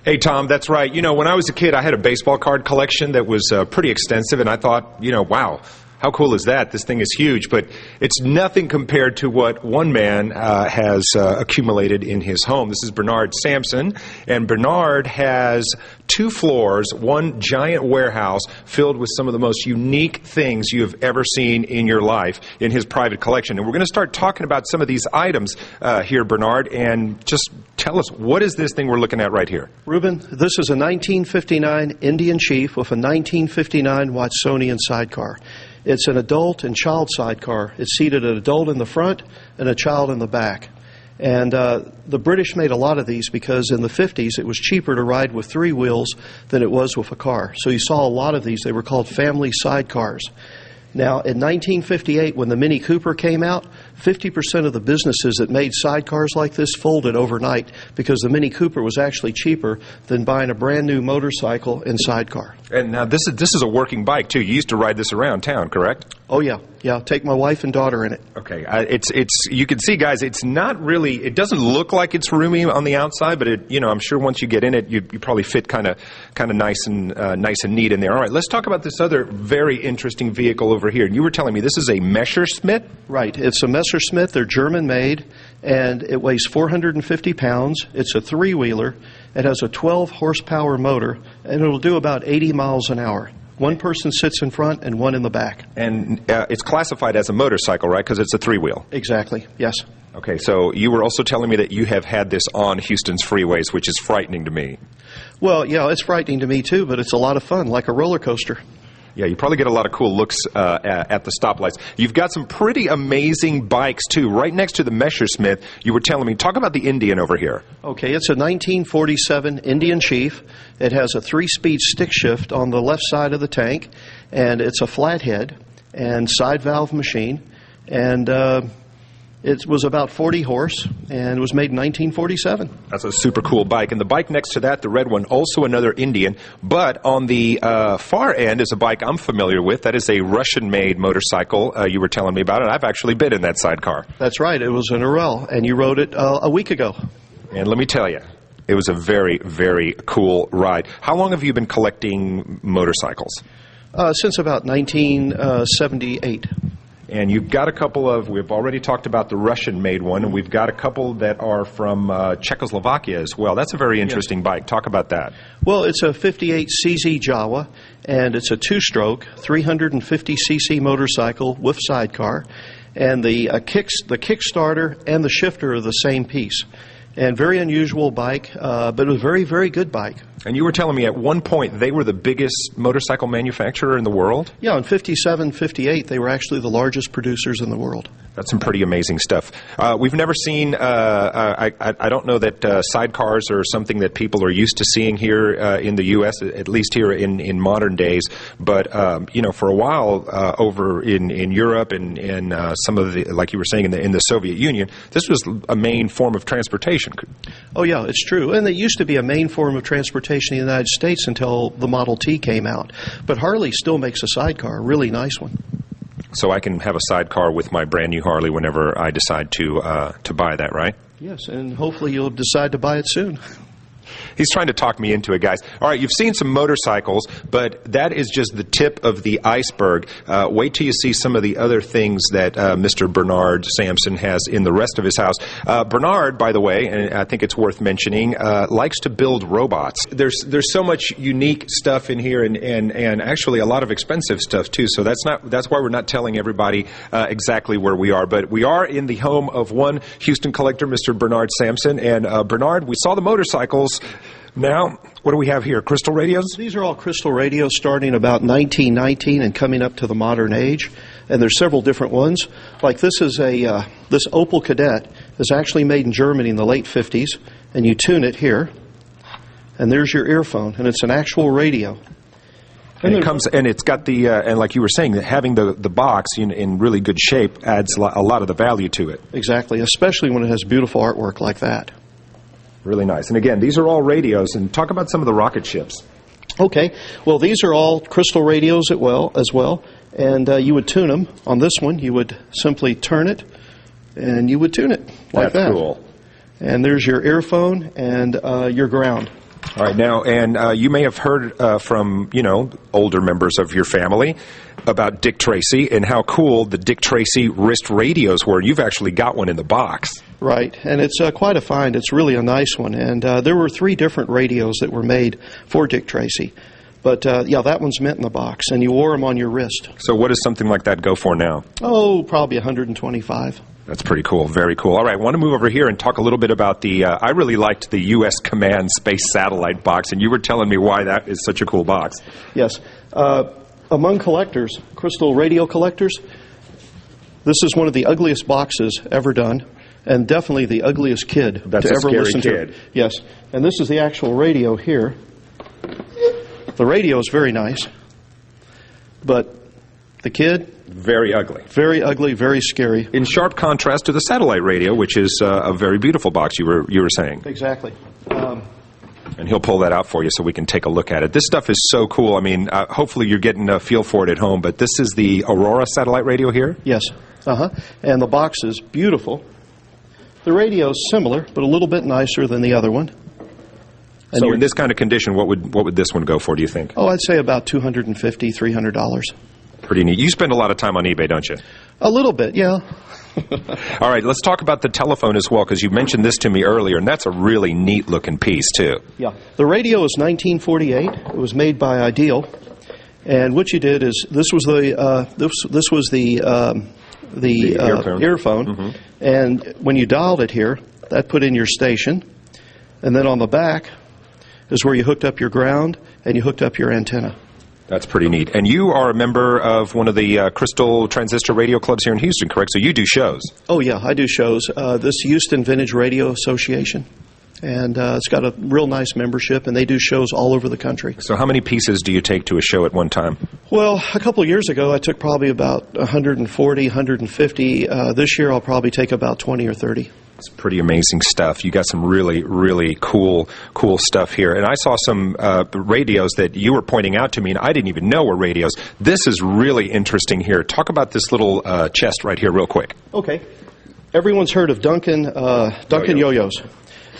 Hey, Tom, that's right. You know, when I was a kid, I had a baseball card collection that was pretty extensive, and I thought, wow, how cool is that? This thing is huge, but it's nothing compared to what one man has accumulated in his home. This is Bernard Sampson, and Bernard has 2 floors, one giant warehouse filled with some of the most unique things you have ever seen in your life in his private collection. And we're going to start talking about some of these items here, Bernard, and just tell us, what is this thing we're looking at right here? Reuben, this is a 1959 Indian Chief with a 1959 Watsonian sidecar. It's an adult and child sidecar. It's seated an adult in the front and a child in the back. And the British made a lot of these because in the 50s it was cheaper to ride with 3 wheels than it was with a car. So you saw a lot of these. They were called family sidecars. Now, in 1958, when the Mini Cooper came out, 50% of the businesses that made sidecars like this folded overnight because the Mini Cooper was actually cheaper than buying a brand new motorcycle and sidecar. And now this is a working bike, too. You used to ride this around town, correct? Oh, yeah. Yeah, take my wife and daughter in it. Okay. It's you can see, guys, it's not really, it doesn't look like it's roomy on the outside, but I'm sure once you get in it, you probably fit kind of nice and neat in there. All right, let's talk about this other very interesting vehicle over here. You were telling me this is a Messerschmitt? Right. It's a Messerschmitt. They're German-made, and it weighs 450 pounds. It's a 3-wheeler. It has a 12-horsepower motor, and it'll do about 80 miles an hour. One person sits in front and one in the back. And it's classified as a motorcycle, right, because it's a 3-wheel? Exactly, yes. Okay, so you were also telling me that you have had this on Houston's freeways, which is frightening to me. Well, yeah, it's frightening to me, too, but it's a lot of fun, like a roller coaster. Yeah, you probably get a lot of cool looks at the stoplights. You've got some pretty amazing bikes, too. Right next to the Messerschmitt, you were telling me. Talk about the Indian over here. Okay, it's a 1947 Indian Chief. It has a 3-speed stick shift on the left side of the tank, and it's a flathead and side valve machine. And it was about 40 horse, and it was made in 1947. That's a super cool bike. And the bike next to that, the red one, also another Indian. But on the far end is a bike I'm familiar with. That is a Russian-made motorcycle you were telling me about it. I've actually been in that sidecar. That's right. It was an Aurora, and you rode it a week ago. And let me tell you, it was a very, very cool ride. How long have you been collecting motorcycles? Since about 1978. And you've got a couple of, we've already talked about the Russian-made one, and we've got a couple that are from Czechoslovakia as well. That's a very interesting bike. Talk about that. Well, it's a 58cc Jawa, and it's a 2-stroke, 350cc motorcycle with sidecar. And the kickstarter and the shifter are the same piece. And very unusual bike, but a very, very good bike. And you were telling me at one point they were the biggest motorcycle manufacturer in the world? Yeah, in 57, 58, they were actually the largest producers in the world. That's some pretty amazing stuff. We've never seen, I don't know that sidecars are something that people are used to seeing here in the U.S., at least here in modern days. But, for a while over in Europe and some of the, like you were saying, in the Soviet Union, this was a main form of transportation. Oh, yeah, it's true. And it used to be a main form of transportation in the United States until the Model T came out. But Harley still makes a sidecar, a really nice one. So I can have a sidecar with my brand new Harley whenever I decide to buy that, right? Yes, and hopefully you'll decide to buy it soon. He's trying to talk me into it, guys. All right, you've seen some motorcycles, but that is just the tip of the iceberg. Wait till you see some of the other things that Mr. Bernard Sampson has in the rest of his house. Bernard, by the way, and I think it's worth mentioning, likes to build robots. There's so much unique stuff in here, and actually a lot of expensive stuff too. So that's why we're not telling everybody exactly where we are. But we are in the home of one Houston collector, Mr. Bernard Sampson. And Bernard, we saw the motorcycles. Now, what do we have here? Crystal radios? These are all crystal radios starting about 1919 and coming up to the modern age. And there's several different ones. Like this is this Opel Kadett is actually made in Germany in the late 50s. And you tune it here. And there's your earphone. And it's an actual radio. And it comes, and it's got the, and like you were saying, having the box in really good shape adds a lot of the value to it. Exactly, especially when it has beautiful artwork like that. Really nice. And again, these are all radios. And talk about some of the rocket ships. Okay. Well, these are all crystal radios as well. And you would tune them. On this one, you would simply turn it, and you would tune it like that. That's cool. And there's your earphone and your ground. All right, now, and you may have heard from, older members of your family about Dick Tracy and how cool the Dick Tracy wrist radios were. You've actually got one in the box. Right, and it's quite a find. It's really a nice one. And there were 3 different radios that were made for Dick Tracy. But, that one's mint in the box, and you wore them on your wrist. So what does something like that go for now? Oh, probably $125. That's pretty cool. Very cool. All right, I want to move over here and talk a little bit about the, I really liked the U.S. Command Space Satellite box, and you were telling me why that is such a cool box. Yes. Among collectors, crystal radio collectors, this is one of the ugliest boxes ever done, and definitely the ugliest kid That's to a ever scary listen kid. to. Yes. And this is the actual radio here. The radio is very nice, but the kid... Very ugly. Very ugly, very scary. In sharp contrast to the satellite radio, which is a very beautiful box, you were saying. Exactly. And he'll pull that out for you so we can take a look at it. This stuff is so cool. I mean, hopefully you're getting a feel for it at home, but this is the Aurora satellite radio here? Yes. And the box is beautiful. The radio is similar, but a little bit nicer than the other one. And so in this kind of condition, what would this one go for, do you think? Oh, I'd say about $250, $300. Pretty neat. You spend a lot of time on eBay, don't you? A little bit, yeah. All right, let's talk about the telephone as well, because you mentioned this to me earlier, and that's a really neat-looking piece, too. Yeah. The radio is 1948. It was made by Ideal. And what you did is, this was the earphone. Mm-hmm. And when you dialed it here, that put in your station. And then on the back is where you hooked up your ground and you hooked up your antenna. That's pretty neat. And you are a member of one of the Crystal Transistor Radio Clubs here in Houston, correct? So you do shows. Oh, yeah, I do shows. This Houston Vintage Radio Association. And it's got a real nice membership, and they do shows all over the country. So how many pieces do you take to a show at one time? Well, a couple of years ago, I took probably about 140, 150. This year, I'll probably take about 20 or 30. It's pretty amazing stuff. You got some really, really cool stuff here. And I saw some radios that you were pointing out to me, and I didn't even know were radios. This is really interesting here. Talk about this little chest right here real quick. Okay. Everyone's heard of Duncan yo-yos.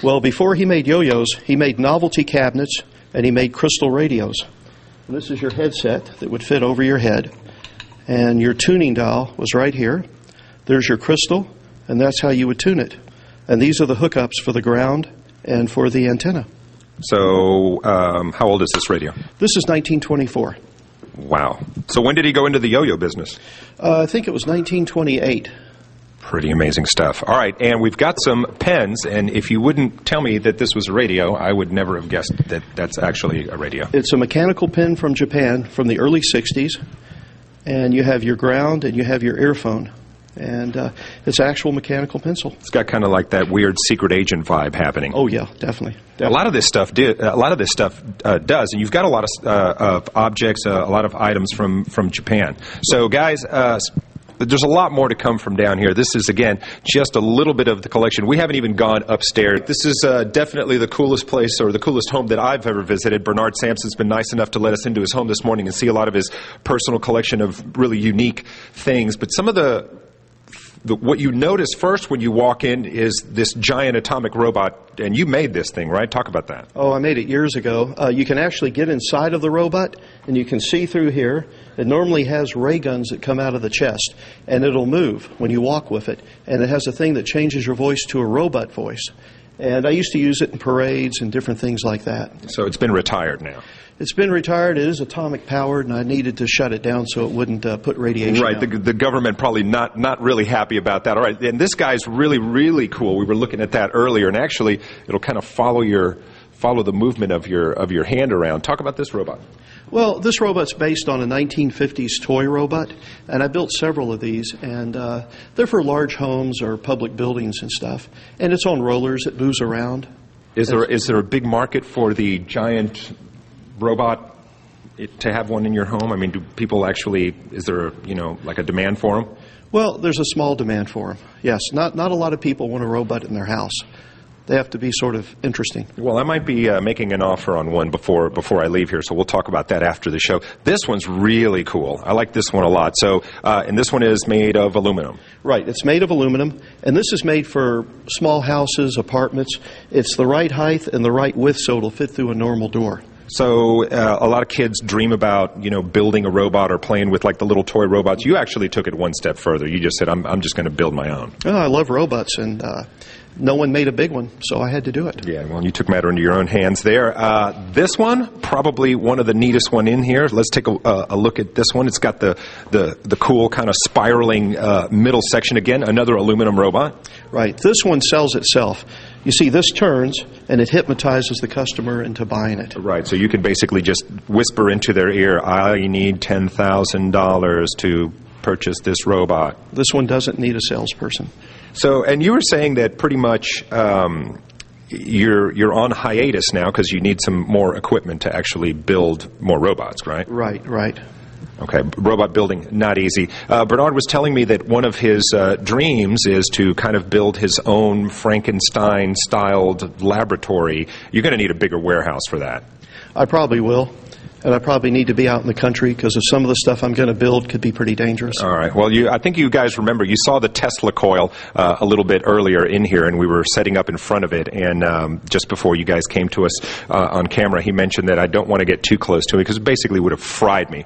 Well, before he made yo-yos, he made novelty cabinets, and he made crystal radios. And this is your headset that would fit over your head. And your tuning dial was right here. There's your crystal, and that's how you would tune it. And these are the hookups for the ground and for the antenna. So, how old is this radio? This is 1924. Wow. So when did he go into the yo-yo business? I think it was 1928. Pretty amazing stuff. All right, and we've got some pens, and if you wouldn't tell me that this was a radio, I would never have guessed that that's actually a radio. It's a mechanical pen from Japan from the early 60s, and you have your ground and you have your earphone. And it's actual mechanical pencil. It's got kind of like that weird secret agent vibe happening. Oh yeah, definitely. A lot of this stuff does, and you've got a lot of objects, a lot of items from Japan. So, guys. There's a lot more to come from down here. This is, again, just a little bit of the collection. We haven't even gone upstairs. This is definitely the coolest place or the coolest home that I've ever visited. Bernard Sampson's been nice enough to let us into his home this morning and see a lot of his personal collection of really unique things. But some of what you notice first when you walk in is this giant atomic robot, and you made this thing, right? Talk about that. Oh, I made it years ago. You can actually get inside of the robot, and you can see through here. It normally has ray guns that come out of the chest, and it'll move when you walk with it. And it has a thing that changes your voice to a robot voice. And I used to use it in parades and different things like that. So it's been retired now. It's been retired. It is atomic powered, and I needed to shut it down so it wouldn't put radiation Right. out. The government probably not really happy about that. All right. And this guy's really, really cool. We were looking at that earlier, and actually it'll kind of follow the movement of your hand around. Talk about this robot. Well, this robot's based on a 1950s toy robot, and I built several of these, and they're for large homes or public buildings and stuff. And it's on rollers. It moves around. Is there a big market for the giant robot to have one in your home? I mean, do people actually, is there like a demand for them? Well, there's a small demand for them. Yes, not a lot of people want a robot in their house. they have to be sort of interesting. Well, I might be making an offer on one before I leave here, so we'll talk about that after the show. This one's really cool. I like this one a lot. So, and this one is made of aluminum. Right. It's made of aluminum, and this is made for small houses, apartments. It's the right height and the right width so it'll fit through a normal door. So a lot of kids dream about, building a robot or playing with like the little toy robots. You actually took it one step further. You just said, I'm just going to build my own. Oh, I love robots, and no one made a big one, so I had to do it. Yeah, well, you took matter into your own hands there. This one, probably one of the neatest one in here. Let's take a look at this one. It's got the cool kind of spiraling middle section. Again, another aluminum robot. Right. This one sells itself. You see, this turns, and it hypnotizes the customer into buying it. Right, so you can basically just whisper into their ear, I need $10,000 to purchase this robot. This one doesn't need a salesperson. So, and you were saying that pretty much you're on hiatus now because you need some more equipment to actually build more robots, right? Right. Okay, robot building, not easy. Bernard was telling me that one of his dreams is to kind of build his own Frankenstein-styled laboratory. You're going to need a bigger warehouse for that. I probably will. And I probably need to be out in the country because of some of the stuff I'm going to build could be pretty dangerous. All right. Well, I think you guys remember, you saw the Tesla coil a little bit earlier in here, and we were setting up in front of it. And just before you guys came to us on camera, he mentioned that I don't want to get too close to it because it basically would have fried me.